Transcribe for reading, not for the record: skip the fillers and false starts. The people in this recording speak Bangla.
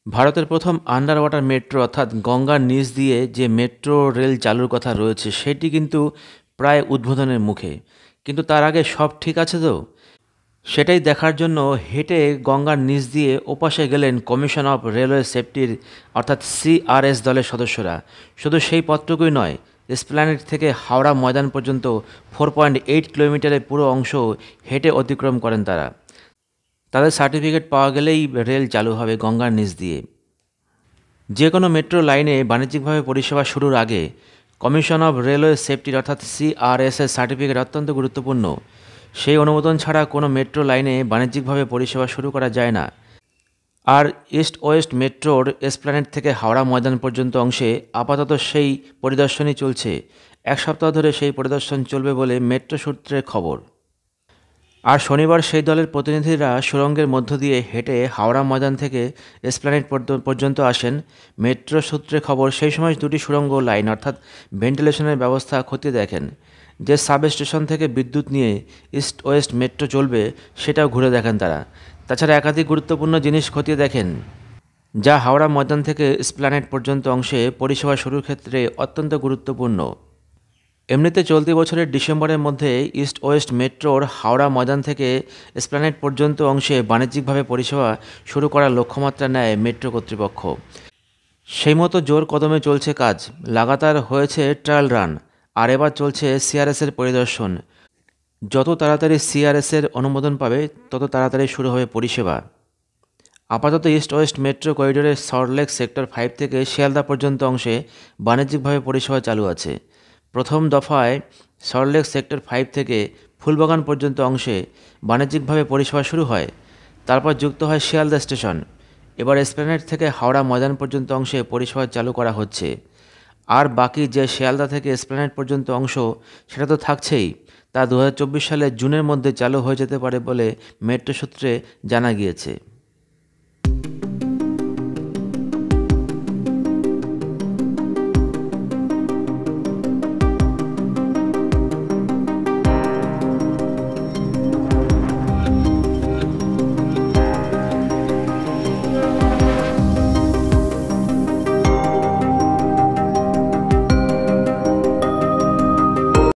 ভারতের প্রথম আন্ডার ওয়াটার মেট্রো অর্থাৎ গঙ্গার নিচ দিয়ে যে মেট্রো রেল চালুর কথা রয়েছে সেটি কিন্তু প্রায় উদ্বোধনের মুখে। কিন্তু তার আগে সব ঠিক আছে তো? সেটাই দেখার জন্য হেঁটে গঙ্গার নিচ দিয়ে ওপাশে গেলেন কমিশন অফ রেলওয়ে সেফটির অর্থাৎ সিআরএস দলের সদস্যরা। শুধু সেই পথটুকুই নয়, এসপ্ল্যানেড থেকে হাওড়া ময়দান পর্যন্ত 4.8 কিলোমিটারের পুরো অংশ হেঁটে অতিক্রম করেন তারা। তাদের সার্টিফিকেট পাওয়া গেলেই রেল চালু হবে গঙ্গার নিচ দিয়ে। যে কোনো মেট্রো লাইনে বাণিজ্যিকভাবে পরিষেবা শুরুর আগে কমিশন অফ রেলওয়ে সেফটির অর্থাৎ সিআরএসের সার্টিফিকেট অত্যন্ত গুরুত্বপূর্ণ। সেই অনুমোদন ছাড়া কোনো মেট্রো লাইনে বাণিজ্যিকভাবে পরিষেবা শুরু করা যায় না। আর ইস্ট ওয়েস্ট মেট্রোর এসপ্ল্যানেড থেকে হাওড়া ময়দান পর্যন্ত অংশে আপাতত সেই পরিদর্শনই চলছে। এক সপ্তাহ ধরে সেই পরিদর্শন চলবে বলে মেট্রো সূত্রের খবর। আর শনিবার সেই দলের প্রতিনিধিরা সুড়ঙ্গের মধ্য দিয়ে হেঁটে হাওড়া ময়দান থেকে এসপ্ল্যানেড পর্যন্ত আসেন। মেট্রো সূত্রে খবর, সেই সময় দুটি সুড়ঙ্গ লাইন অর্থাৎ ভেন্টিলেশনের ব্যবস্থা খতিয়ে দেখেন। যে সাব স্টেশন থেকে বিদ্যুৎ নিয়ে ইস্ট ওয়েস্ট মেট্রো চলবে সেটাও ঘুরে দেখেন তারা। তাছাড়া একাধিক গুরুত্বপূর্ণ জিনিস খতিয়ে দেখেন যা হাওড়া ময়দান থেকে এসপ্ল্যানেড পর্যন্ত অংশে পরিষেবা শুরুর ক্ষেত্রে অত্যন্ত গুরুত্বপূর্ণ। এমনিতে চলতি বছরের ডিসেম্বরের মধ্যে ইস্ট ওয়েস্ট মেট্রোর হাওড়া ময়দান থেকে এসপ্ল্যানেড পর্যন্ত অংশে বাণিজ্যিকভাবে পরিষেবা শুরু করার লক্ষ্যমাত্রা নেয় মেট্রো কর্তৃপক্ষ। সেই মতো জোর কদমে চলছে কাজ। লাগাতার হয়েছে ট্রায়াল রান, আর এবার চলছে সিআরএসের পরিদর্শন। যত তাড়াতাড়ি সিআরএসের অনুমোদন পাবে তত তাড়াতাড়ি শুরু হবে পরিষেবা। আপাতত ইস্ট ওয়েস্ট মেট্রো করিডোরের সল্টলেক সেক্টর 5 থেকে শিয়ালদা পর্যন্ত অংশে বাণিজ্যিকভাবে পরিষেবা চালু আছে। প্রথম দফায় সল্টলেক সেক্টর 5 থেকে ফুলবাগান পর্যন্ত অংশে বাণিজ্যিকভাবে পরিষেবা শুরু হয়। তারপর যুক্ত হয় শিয়ালদা স্টেশন। এবার এসপ্ল্যানেড থেকে হাওড়া ময়দান পর্যন্ত অংশে পরিষেবা চালু করা হচ্ছে। আর বাকি যে শিয়ালদা থেকে এসপ্ল্যানেড পর্যন্ত অংশ সেটা তো থাকছেই। তা 2024 সালের জুনের মধ্যে চালু হয়ে যেতে পারে বলে মেট্রো সূত্রে জানা গিয়েছে।